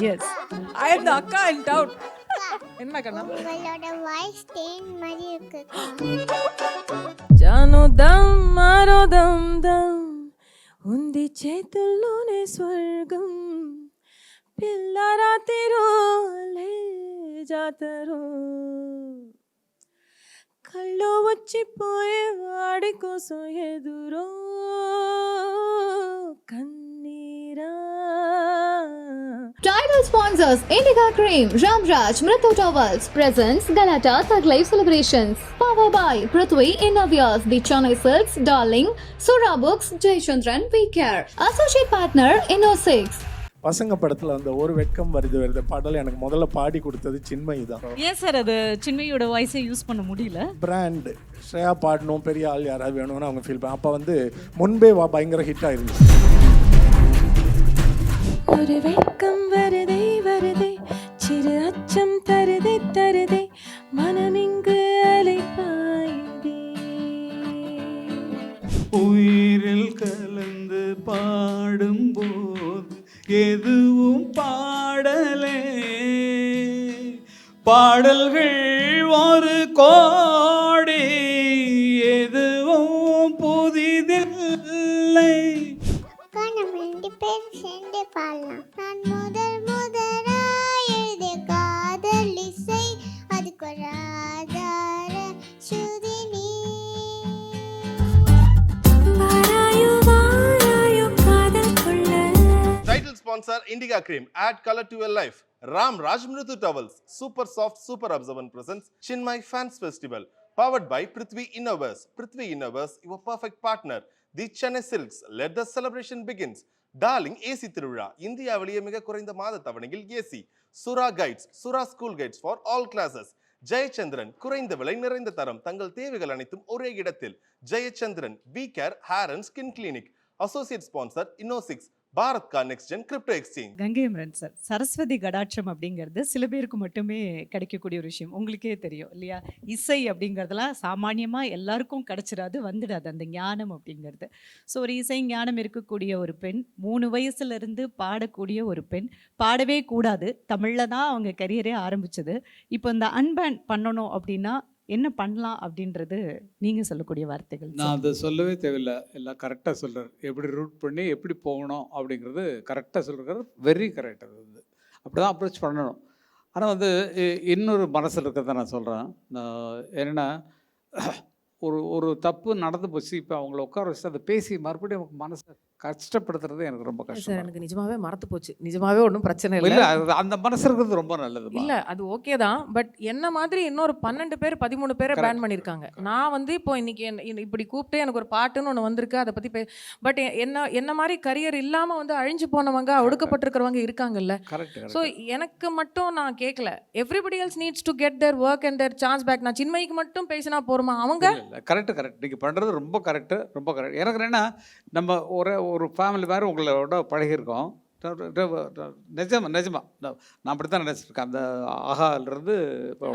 S, ஐ அம் த அக்கா இன் down. என்ன கண்ணா? உங்களோட வாய்ஸ் தேன் மாதிரி இருக்குக்கா. జాను దమ్ మారో దమ్ దమ్ ఉంది చేతుల్లోనే స్వర్గం పిల్ల రాతిరో లే జాతరో కళ్ళు వచ్చిపోయే వాడి కోసం ఎదురో కన్నీరా. Title sponsors Indica Cream, Ramraj, Mritu Towels, presents Galata Thug Life Celebrations. Powered by Prithvi Innovias, The Chennai Silks, Darling, Sura Books, Jayachandran, We Care. Associate Partner, Inno6. பசங்க படத்தில் அந்த ஒரு வெட்கம் வருது வருது பாடல் எனக்கு முதல்ல பாடி கொடுத்தது சின்மயி தான். ஏன் சார் அது சின்மையோட வாய்ஸை யூஸ் பண்ண முடியல? பிராண்ட் ஸ்ரேயா பாடணும், பெரிய ஆள் யாராவது வேணும்னு அவங்க ஃபீல் பண்ண. அப்போ வந்து முன்பே வா பயங்கர ஹிட் ஆயிருந்துச்சு. ஒரு வெட்கம் வருதே வருதே, சிறு அச்சம் தருதே தருதே, மனமிங்கு அலைப்பாயுதே. உயிரில் கலந்து பாடும்போது எதுவும் பாடலே, பாடல்கள் ஒரு கோடி, எதுவும் புதிதில்லை. அக்கா நம்ம 2 பேரும் சேர்ந்து பாடலாம். நான் முதலா எழுதிய காதல் இசை, அதுக்கு ஒரு ஆதார ஸ்ருதி நீ. வாராயோ வாராயோ காதல் கொள்ள. Title sponsor Indica Cream. Add color to your life. Ram Raj Mritu Towels. Super soft, super absorbent presents. Chinmay Fans Festival. Powered by Prithvi Innovias. Prithvi Innovias, your perfect partner. The Chennai Silks. Let the celebration begins. Darling AC Tiruvizha. இந்தியாவிலேயே மிக குறைந்த மாத தவணையில் AC. Sura guides. Sura school guides for all classes. Jayachandran குறைந்த விலை நிறைந்த தரம். தங்கள் தேவைகள் அனைத்தும் ஒரே இடத்தில். Jayachandran we care hair and skin clinic. Associate sponsor Inno6. Bharat கா next gen crypto exchange. Gangai Amaran sir, Saraswati கடாட்சம் அப்படிங்கிறது சில பேருக்கு மட்டுமே கிடைக்கக்கூடிய ஒரு விஷயம். உங்களுக்கே தெரியும் இல்லையா? இசை அப்படிங்கிறதுலாம் சாமானியமாக எல்லாருக்கும் கிடைச்சிடாது, வந்துடாது அந்த ஞானம் அப்படிங்கிறது. ஸோ ஒரு இசை ஞானம் இருக்கக்கூடிய ஒரு பெண், 3 வயசுலேருந்து பாடக்கூடிய ஒரு பெண், பாடவே கூடாது, தமிழில் தான் அவங்க கரியரே ஆரம்பிச்சது. இப்போ இந்த அன்பேன் பண்ணணும் அப்படின்னா என்ன பண்ணலாம் அப்படின்றது நீங்கள் சொல்லக்கூடிய வார்த்தைகள். நான் அதை சொல்லவே தேவையில்லை, எல்லாம் கரெக்டாக சொல்கிறார். எப்படி ரூட் பண்ணி எப்படி போகணும் அப்படிங்கிறது கரெக்டாக சொல்கிறார். வெரி கரெக்டாக இருக்குது. அப்படி தான் அப்ரோச் பண்ணணும். ஆனால் வந்து இன்னொரு மனசில் இருக்கிறத நான் சொல்கிறேன். என்னென்னா ஒரு தப்பு நடந்து போச்சு, இப்போ அவங்கள உட்கார வச்சு அதை பேசி மறுபடியும் நமக்கு மனசை கஷ்டப்படுத்துறது எனக்கு ரொம்ப சார் கஷ்டம். எனக்கு நிஜமாவே மறந்து போச்சு. நிஜமாவே ஒன்றும் பிரச்சனை இல்லை, இல்லை. அந்த மனசு இருக்கிறது ரொம்ப நல்லது. இல்லை அது ஓகே தான். பட் என்ன மாதிரி இன்னொரு 12 பேர் 13 பேரை பேன் பண்ணியிருக்காங்க. நான் வந்து இப்போ இன்னைக்கு இப்படி கூப்பிட்டு எனக்கு ஒரு பாட்டுன்னு ஒன்று வந்திருக்கு, அதை பற்றி பட் என்ன மாதிரி கரியர் இல்லாமல் வந்து அழிஞ்சு போனவங்க, ஒடுக்கப்பட்டிருக்கிறவங்க இருக்காங்கல்ல. கரெக்ட். ஸோ எனக்கு மட்டும் நான் கேட்கல, everybody else needs to get their work and their chance back. நான் சின்மயிக்கு மட்டும் பேசினா போருமா? அவங்க கரெக்ட் நீங்கள் பண்ணுறது ரொம்ப கரெக்டு, ரொம்ப கரெக்ட். எனக்கு என்னென்னா, நம்ம ஒரு ஃபேமிலி மாதிரி உங்களோட பழகியிருக்கோம். நிஜமா நான் அப்படி தான் நினச்சிருக்கேன். அந்த ஆகாலிருந்து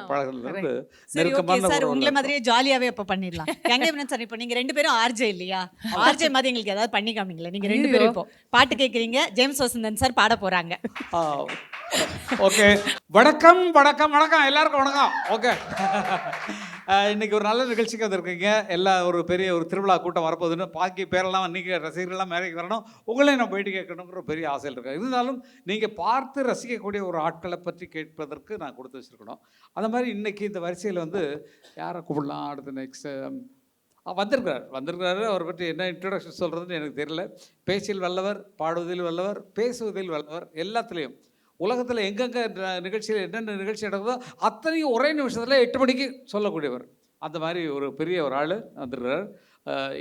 பழகிலிருந்து நெருக்கமான உங்களை மாதிரியே ஜாலியாகவே இப்போ பண்ணிடலாம். கங்கைமரன் சார், இப்போ நீங்கள் 2 பேரும் ஆர்ஜே இல்லையா? ஆர்ஜே மாதிரி எங்களுக்கு ஏதாவது பண்ணி காமிங்களேன். நீங்கள் 2 பேரும் இப்போ பாட்டு கேட்குறீங்க, ஜேம்ஸ் வசந்தன் சார் பாட போகிறாங்க. ஓகே, வணக்கம் வணக்கம் வணக்கம் எல்லாருக்கும் வணக்கம். ஓகே, இன்னைக்கு ஒரு நல்ல நிகழ்ச்சிக்கு வந்திருக்கீங்க. எல்லாம் ஒரு பெரிய ஒரு திருவிழா கூட்டம் வரப்போகுதுன்னு பாக்கி பேரெல்லாம் நீங்கள் ரசிகர்கள்லாம் மேலே வரணும், உங்களையும் நான் போயிட்டு கேட்கணுங்கிற பெரிய ஆசையில் இருக்கேன். இருந்தாலும் நீங்கள் பார்த்து ரசிக்கக்கூடிய ஒரு ஆட்களை பற்றி கேட்பதற்கு நான் கொடுத்து வச்சுருக்கணும். அந்த மாதிரி இன்றைக்கி இந்த வரிசையில் வந்து யாரை கூப்பிடலாம், அடுத்து நெக்ஸ்ட் வந்திருக்கிறாரு. அவரை பற்றி என்ன இன்ட்ரடக்ஷன் சொல்கிறதுன்னு எனக்கு தெரியல. பேச்சில் வல்லவர், பாடுவதில் வல்லவர், பேசுவதில் வல்லவர், எல்லாத்துலேயும் உலகத்தில் எங்கெங்கே நிகழ்ச்சியில் என்னென்ன நிகழ்ச்சி நடக்குதோ அத்தனையும் ஒரே நிமிஷத்தில் 8 மணிக்கு சொல்லக்கூடியவர். அந்த மாதிரி ஒரு பெரிய ஒரு ஆள் வந்துருக்கிறார்.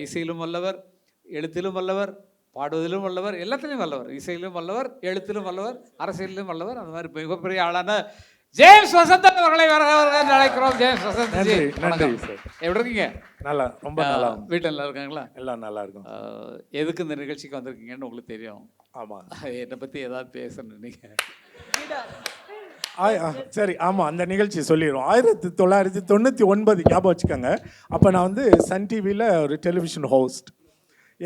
இசையிலும் வல்லவர், எழுத்திலும் வல்லவர், பாடுவதிலும் வல்லவர், எல்லாத்துலேயும் வல்லவர். இசையிலும் வல்லவர், எழுத்திலும் வல்லவர், அரசியலிலும் வல்லவர். அந்த மாதிரி மிகப்பெரிய ஆளான ஜேம்ஸ் வசந்தன் அவர்களை அழைக்கிறோம். ஜேம்ஸ் வசந்தன், எப்படி இருக்கீங்க? நல்லா, ரொம்ப நல்லா. வீட்டில் நல்லா இருக்காங்களா? எல்லாம் நல்லா இருக்கும். எதுக்கு இந்த நிகழ்ச்சிக்கு வந்திருக்கீங்கன்னு உங்களுக்கு தெரியும். ஆமாம், என்னை பற்றி ஏதாவது பேசணும் நீங்கள்? சரி, ஆமாம், அந்த நிகழ்ச்சி சொல்லிடுவோம். 1999 ஞாபகம் வச்சுக்கோங்க. அப்போ நான் வந்து சன் டிவியில் ஒரு டெலிவிஷன் ஹோஸ்ட்.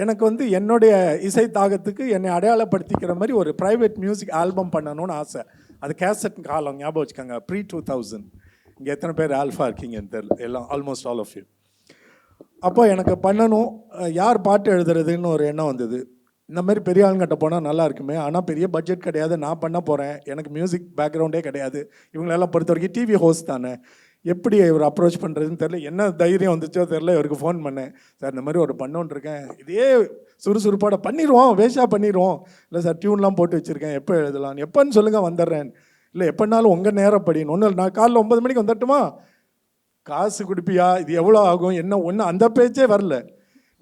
எனக்கு வந்து என்னுடைய இசை தாகத்துக்கு என்னை அடையாளப்படுத்திக்கிற மாதிரி ஒரு ப்ரைவேட் மியூசிக் ஆல்பம் பண்ணணும்னு ஆசை. அது கேசட் காலம், ஞாபகம் வச்சுக்கோங்க, ப்ரீ-2000. இங்கே எத்தனை பேர் ஆல்ஃபா இருக்கீங்கன்னு தெரியல, எல்லாம் ஆல்மோஸ்ட் ஆல் ஆஃப் யூ. அப்போ எனக்கு பண்ணணும், யார் பாட்டு எழுதுறதுன்னு ஒரு எண்ணம் வந்தது. இந்த மாதிரி பெரிய ஆளுங்கிட்ட போனால் நல்லா இருக்குமே, ஆனால் பெரிய பட்ஜெட் கிடையாது, நான் பண்ண போகிறேன், எனக்கு மியூசிக் பேக்ரவுண்டே கிடையாது, இவங்களெல்லாம் பொறுத்த வரைக்கும் டிவி ஹோஸ்ட் தானே, எப்படி இவர் அப்ரோச் பண்ணுறதுன்னு தெரில. என்ன தைரியம் வந்துச்சோ தெரில, இவருக்கு ஃபோன் பண்ணேன், சார் இந்த மாதிரி ஒரு பண்ணோன்னு இருக்கேன், இதே சுறுசுறுப்பாட பண்ணிடுவோம், வேஷாக பண்ணிடுவோம். இல்லை சார் டியூன்லாம் போட்டு வச்சுருக்கேன், எப்போ எழுதலாம், எப்போன்னு சொல்லுங்கள் வந்துடுறேன். இல்லை எப்போனாலும் உங்கள் நேரப்படின்னு. ஒன்றும் இல்லை, நான் காலைல 9 மணிக்கு வந்துட்டுமா, காசு கொடுப்பியா, இது எவ்வளோ ஆகும் என்ன, ஒன்று அந்த பேச்சே வரல.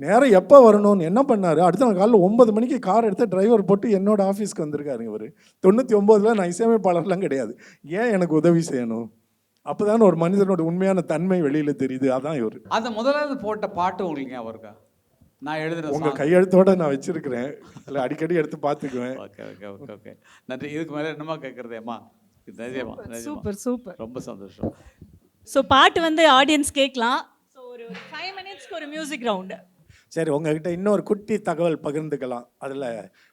நேரம் எப்போ வரணும்னு என்ன பண்ணார், அடுத்த நாள் காலைல 9 மணிக்கு கார் எடுத்து டிரைவர் போட்டு என்னோட ஆஃபீஸ்க்கு வந்திருக்காருங்க. இவர் 99ல் நான் இசையமைப்பாளர்லாம் கிடையாது, ஏன் எனக்கு உதவி செய்யணும்? அப்போ தானே ஒரு மனிதனோட உண்மையான தன்மை வெளியில் தெரியுது. அதான் இவர். அந்த முதலாவது போட்ட பாட்டு உங்களுக்கு ஞாபகம் இருக்கா? நான் எழுதுறேன், உங்கள் கையெழுத்தோடு நான் வச்சுருக்கிறேன், இல்லை அடிக்கடி எடுத்து பார்த்துக்குவேன். ஓகே ஓகே ஓகே ஓகே நன்றி. இதுக்கு மேலே என்னமா கேட்குறதேம்மா? நிஜமா சூப்பர் சூப்பர், ரொம்ப சந்தோஷம். ஸோ பாட்டு வந்து ஆடியன்ஸ் கேட்கலாம். ஸோ ஒரு 5 மினிட்ஸ்க்கு ஒரு மியூசிக் ரவுண்டு. சரி, உங்ககிட்ட இன்னொரு குட்டி தகவல் பகிர்ந்துக்கலாம். அதில்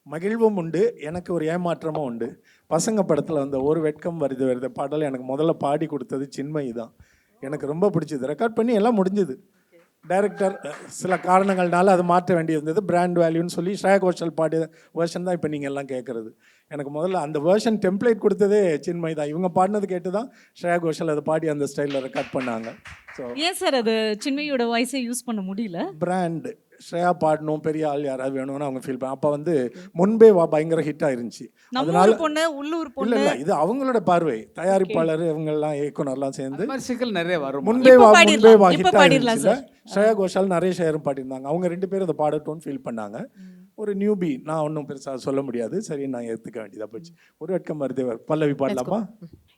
மகிழ்வும் உண்டு, எனக்கு ஒரு ஏமாற்றமும் உண்டு. பசங்க படத்தில் அந்த ஒரு வெட்கம் வருது வருது பாடல் எனக்கு முதல்ல பாடி கொடுத்தது சின்மயி தான். எனக்கு ரொம்ப பிடிச்சது. ரெக்கார்ட் பண்ணி எல்லாம் முடிஞ்சுது. டைரக்டர் சில காரணங்கள்னால அது மாற்ற வேண்டியிருந்தது, பிராண்ட் வேல்யூன்னு சொல்லி ஸ்ரேயா கோஷல் பாடிய வேர்ஷன் தான் இப்போ நீங்கள் எல்லாம் கேட்குறது. எனக்கு முதல்ல அந்த வேர்ஷன் டெம்ப்ளேட் கொடுத்ததே சின்மயி தான். இவங்க பாடினது கேட்டு தான் ஸ்ரேயா கோஷல் அதை பாடி அந்த ஸ்டைலில் ரெக்கார்ட் பண்ணாங்க. ஸோ ஏன் சார் அது சின்மயோட வாய்ஸை யூஸ் பண்ண முடியல? பிராண்ட் ஸ்ரேயா பாடணும், பெரிய ஆள் யாராவது வேணும்னு அவங்க ஃபீல் பண்ண. அப்போ வந்து முன்பே பயங்கர ஹிட் ஆயிருந்துச்சு. அதனால பொண்ணு உள்ளூர் பொண்ணு இல்லை இது அவங்களோட பார்வை, தயாரிப்பாளர் இவங்கெல்லாம் இயக்குனர்லாம் சேர்ந்து சிக்கல் நிறைய வரும். முன்பே வா ஹிட் ஆயிருந்துச்சு. ஸ்ரேயா கோஷால் நிறைய ஷேரும் பாடியிருந்தாங்க. அவங்க 2 பேரும் அதை பாடட்டும்னு ஃபீல் பண்ணாங்க. ஒரு நியூபி, நான் ஒன்றும் பெருசாக சொல்ல முடியாது, சரி நான் ஏற்றுக்க வேண்டியதாக போச்சு. ஒரு வெட்கம் வருது பல்லவி பாடலாமா?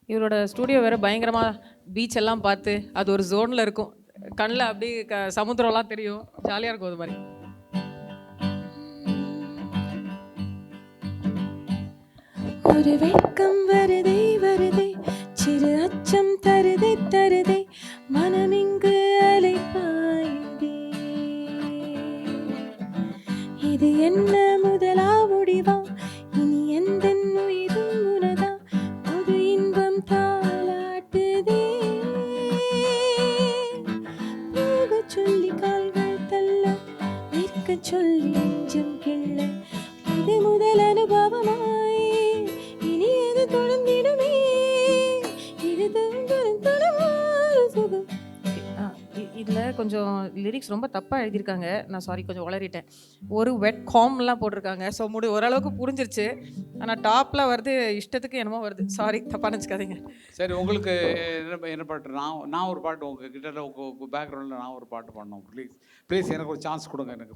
இவரோட ஸ்டூடியோ வேறு பயங்கரமாக பீச் எல்லாம் பார்த்து அது ஒரு ஜோனில் இருக்கும், கண்ணில் அப்படியே சமுத்திரம்லாம் தெரியும், ஜாலியாக இருக்கும். அது மாதிரி ஒரு வெட்கம் வருதே வருதே, சிறு அச்சம் தருதே தருதே, மனமிங்கு அலைப்பாயுதே. இது என்ன முதலா முடிவா, இனி எந்த உயிரும் உனதா, புது இன்பம் தாளாட்டுதே. போக சொல்லி கால்கள் தள்ள, நிற்க சொல்லி நெஞ்சம் கிள்ள, இது முதல் அனுபவமாய் இனி எது தொடர்ந்திடுமே, இது சுகம். இதில் கொஞ்சம் லிரிக்ஸ் ரொம்ப தப்பாக எழுதியிருக்காங்க, நான் சாரி கொஞ்சம் உளறிட்டேன். ஒரு வெட் காம்லாம் போட்டிருக்காங்க. ஸோ ஓரளவுக்கு புரிஞ்சிருச்சு, ஆனால் டாப்பில் வருது இஷ்டத்துக்கு என்னமோ வருது, சாரி தப்பாக நினச்சிக்காதீங்க. சரி, உங்களுக்கு என்ன பாட்டு? நான் ஒரு பாட்டு உங்கள் கிட்ட உங்கள் பேக்ரவுண்டில் நான் ஒரு பாட்டு பண்ணோம். ப்ளீஸ் ப்ளீஸ் எனக்கு ஒரு சான்ஸ் கொடுங்க. எனக்கு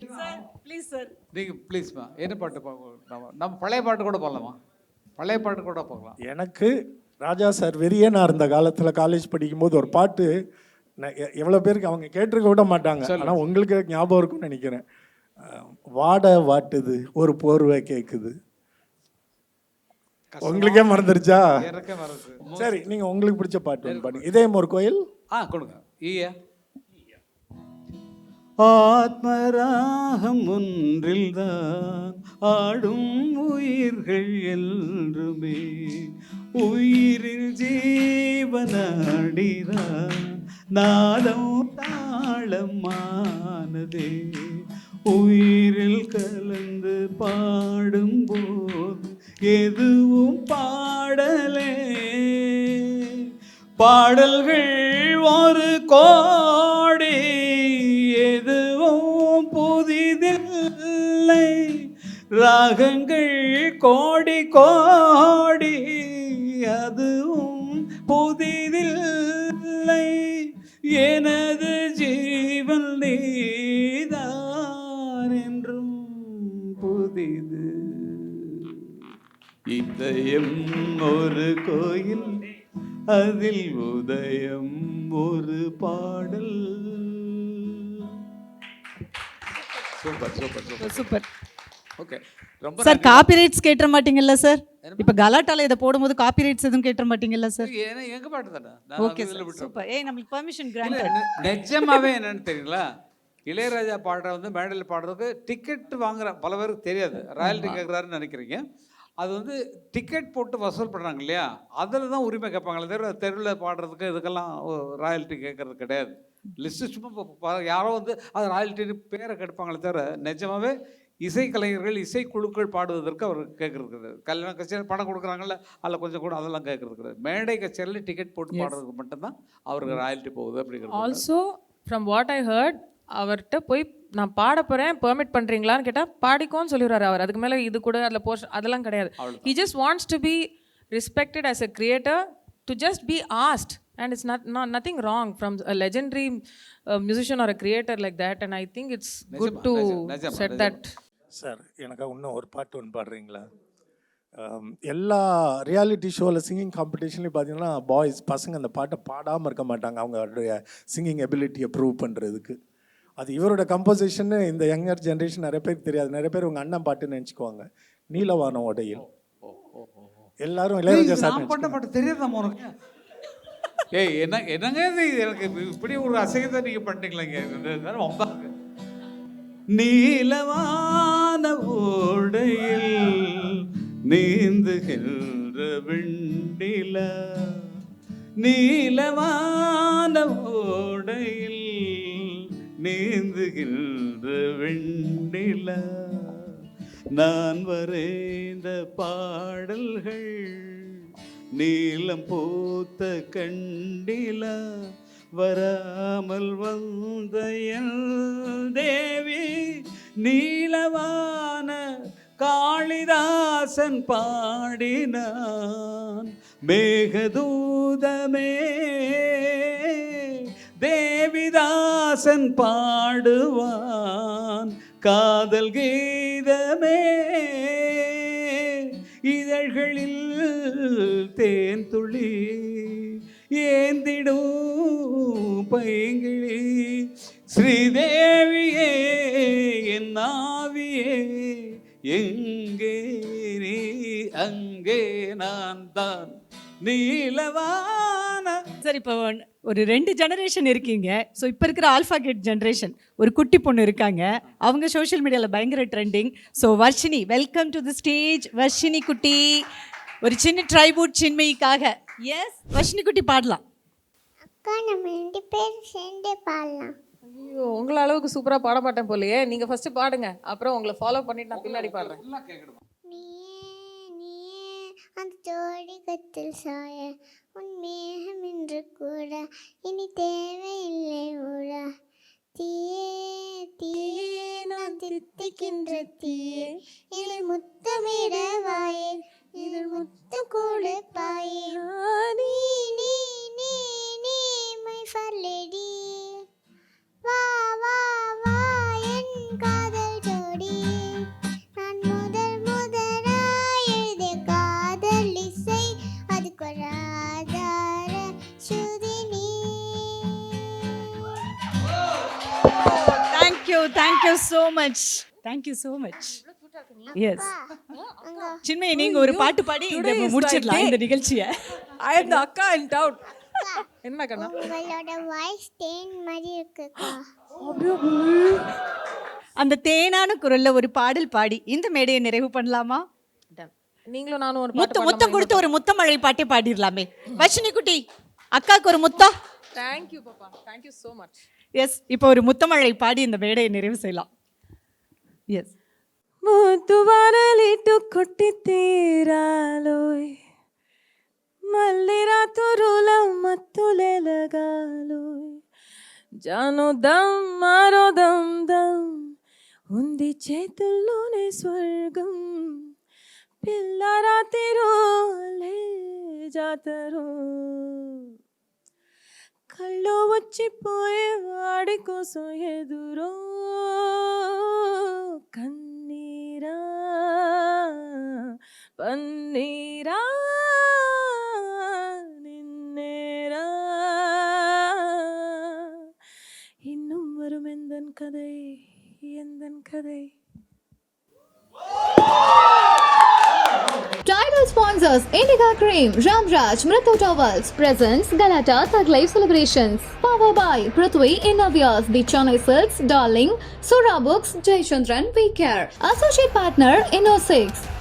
ப்ளீஸ் சார், நீங்கள் ப்ளீஸ்மா. என்ன பாட்டு? நம்ம பழைய பாட்டு கூட பாடலாமா? பழைய பாட்டு கூட பார்க்கலாம். எனக்கு ராஜா சார் வெறியனாக இருந்த காலத்தில் காலேஜ் படிக்கும்போது ஒரு பாட்டு எவ்வளோ பேருக்கு அவங்க கேட்டிருக்க விட மாட்டாங்க, ஆனால் உங்களுக்கு ஞாபகம் இருக்கும்னு நினைக்கிறேன். வாட வாட்டுது ஒரு போர்வை கேட்குது. உங்களுக்கே மறந்துருச்சா? சரி, நீங்கள் உங்களுக்கு பிடிச்ச பாட்டு ஒன்று பாடுங்க. இதயம் ஒரு கோயில். கொடுங்க. ஈயா ஆத்மராகம் ஒன்றில்தான் ஆடும் உயிர்கள் என்றுமே, உயிரில் ஜீவனாடிதான் நாதம் தாளமானதே, உயிரில் கலந்து பாடும்போது எதுவும் பாடலே, பாடல்கள் ஒரு கோடி எதுவும் புதிதில்லை, ராகங்கள் கோடி கோடி அதுவும் புதிதில்லை, எனது ஜீவன் நீதான் என்றும் புதிது, இதயம் ஒரு கோயில் அதில் உதயம் ஒரு பாடல். Super super super super. Okay, ரொம்ப சார் காப்பிரைட்ஸ் கேட்ட மாட்டீங்கல்ல சார்? இப்போ கலாட்டால இதை போடும்போது காப்பிரைட்ஸ் எதுவும் கேட்ட மாட்டீங்கல்ல சார்? எங்க பாட்டு தானே. Okay sir, super. ஏய், நமக்கு பெர்மிஷன் கிராண்டட். நிஜமாவே என்னன்னு தெரியல, இளையராஜா பாடுற வந்து மேடையில் பாடுறதுக்கு டிக்கெட் வாங்குற பல பேருக்கு தெரியாது, ராயல்ட்டி கேட்குறாருன்னு நினைக்கிறீங்க. அது வந்து டிக்கெட் போட்டு வசூல் பண்ணுறாங்க இல்லையா, அதில் தான் உரிமை கேட்பாங்களே தவிர தெருவில் பாடுறதுக்கு இதுக்கெல்லாம் ராயல்ட்டி கேட்கறது கிடையாது. லிஸ்ட்டு சும்மா யாரோ வந்து அது ராயல்ட்டின்னு பேரை கெடுப்பாங்களே தவிர நிஜமாகவே இசைக்கலைஞர்கள் இசைக்குழுக்கள் பாடுவதற்கு அவர் கேட்கறது கிடையாது. கல்யாண கச்சேரி பணம் கொடுக்குறாங்கல்ல, அதில் கொஞ்சம் கூட அதெல்லாம் கேட்கறது கிடையாது. மேடை கச்சேரியில் டிக்கெட் போட்டு பாடுறதுக்கு மட்டும்தான் அவருக்கு ராயல்ட்டி போகுது அப்படிங்கிறது. Also from what I heard, அவர்கிட்ட போய் நான் பாட போகிறேன் பெர்மிட் பண்ணுறீங்களான்னு கேட்டால் பாடிக்கோன்னு சொல்லிடுறாரு அவர். அதுக்கு மேலே இது கூட அதில் போர்ஷன் அதெல்லாம் கிடையாது. He just wants to be respected as a creator, to just be asked, and it's nothing wrong from a legendary musician or a creator like that, and I think it's good to set that. Sir எனக்கு இன்னும் ஒரு பாட்டு ஒன்று பாடுறீங்களா? எல்லா reality ஷோவில் singing காம்படிஷன்லேயும் பார்த்தீங்கன்னா boys பசங்க அந்த பாட்டை பாடாமல் இருக்க மாட்டாங்க, அவங்களுடைய சிங்கிங் எபிலிட்டியை ப்ரூவ் பண்ணுறதுக்கு. அது இவரோட கம்போசிஷன்னு இந்த யங்கர் ஜென்ரேஷன் நிறைய பேருக்கு தெரியாது. நிறைய பேர் உங்கள் அண்ணன் பாட்டுன்னு நினச்சிக்குவாங்க. நீலவான உடையில் எல்லாரும் இளையராஜா சார் பண்ண பாட்டு தெரியாதா உனக்கு? ஏய் என்னங்க இது, எனக்கு இப்படி ஒரு அசைகத்தை நீங்கள் பண்ணிட்டீங்களேங்க. ரொம்ப நீலவான ஓடையில் நீந்துகின்ற வெண்ணிலா, நீலவான ஓடையில் நீந்துகின்ற வெண்ணிலா, நான் வரைந்த பாடல்கள் நீலம் பூத்த கண்டிலா, வராமல் வந்த என் தேவி, நீலவான காளிதாசன் பாடினான் மேகதூதமே, தேவிதாசன் பாடுவான் காதல் கீதமே, இதழ்களில் தேன் துளி ஏந்திடும் பைங்கிளி, ஸ்ரீதேவியே என் ஆவியே எங்கே நீ அங்கே நான் தான் நீலவான. சார் இப்போ ஒரு 2 ஜெனரேஷன் இருக்கீங்க. ஸோ இப்போ இருக்கிற ஆல்ஃபா கேட் ஜென்ரேஷன் ஒரு குட்டி பொண்ணு இருக்காங்க, அவங்க சோஷியல் மீடியாவில் பயங்கர trending. So Varshini, welcome to the stage. Varshini குட்டி ஒரு சின்ன ட்ரைபூட் சின்மயிக்காக. எஸ் வர்ஷினி குட்டி பாடலாம். அக்கா நம்ம 2 பேரும் சேர்ந்து பாடலாம். ஐயோ, உங்களை அளவுக்கு சூப்பராக பாட மாட்டேன் போலையே. நீங்கள் ஃபஸ்ட்டு பாடுங்க, அப்புறம் உங்களை ஃபாலோ பண்ணிட்டு நான் பின்னாடி பாடுறேன். நீயே நீயே அந்த ஜோடிகத்தில் சாய, உன் மேகம் என்று கூட இனி தேவையில்லை ஊழா, தீயே தீயே நான் தித்திக்கின்ற தீயே, இலை முத்தமிட வாயே, இது முத்து கூட பாயே, நீ நீ நீ நீ மை ஃபர் லேடி, வா வா வா என் காதல் ஜோடி, நான் முதலாய் எழுதிய காதல் இசை, அதுக்கு ஒரு ஆதார ஸ்ருதி நீ. Thank you so much, thank you so much. Yes Chinmayi, நீங்க ஒரு பாட்டு பாடி இதை முடிச்சிடலாம் இந்த நிகழ்ச்சியை. ஐ எம் தி அக்கா இன் டவுன். என்ன கண்ணா, உங்களோட வாய்ஸ் தேன் மாதிரி இருக்குக்கா. அந்த தேனான குரல்ல ஒரு பாடல் பாடி இந்த மேடையை நிறைவு பண்ணலாமா? நீங்களும் நானும் ஒரு முத்தம் கொடுத்து ஒரு முத்தமழை பாட்டே பாடிடலாமே. வர்ஷினி குட்டி, அக்காவுக்கு ஒரு முத்தம். தேங்க்யூ பாப்பா, தேங்க்யூ ஸோ மச். எஸ், இப்போ ஒரு முத்தமழை பாடி இந்த மேடையை நிறைவு செய்யலாம். எஸ். ముద్దువారలిటు కొట్టి తీరాలోయ్, మళ్ళీ రాత్రుల మత్తులెలగాలోయ్, జాను దమ్ మరో దమ్ దమ్ ఉంది చేతుల్లోనే స్వర్గం, పిల్ల రాత్రిరో లే జాతరో, కళ్ళు వచ్చిపోయే వాడి కోసం ఎదురో, కన్నీరా పన్నీరా நின்னேரா, இன்னும் வரும் எந்தன் கதை எந்தன் கதை. Title sponsor Sponsors Indica Cream, Ramraj, Mrithu Towels, presents Galata Thug Life Celebrations. Powered by Prithvi Innovias, The Chennai Silks, Darling, Sura Books, Jayachandran, We Care. Associate Partner, Inno6.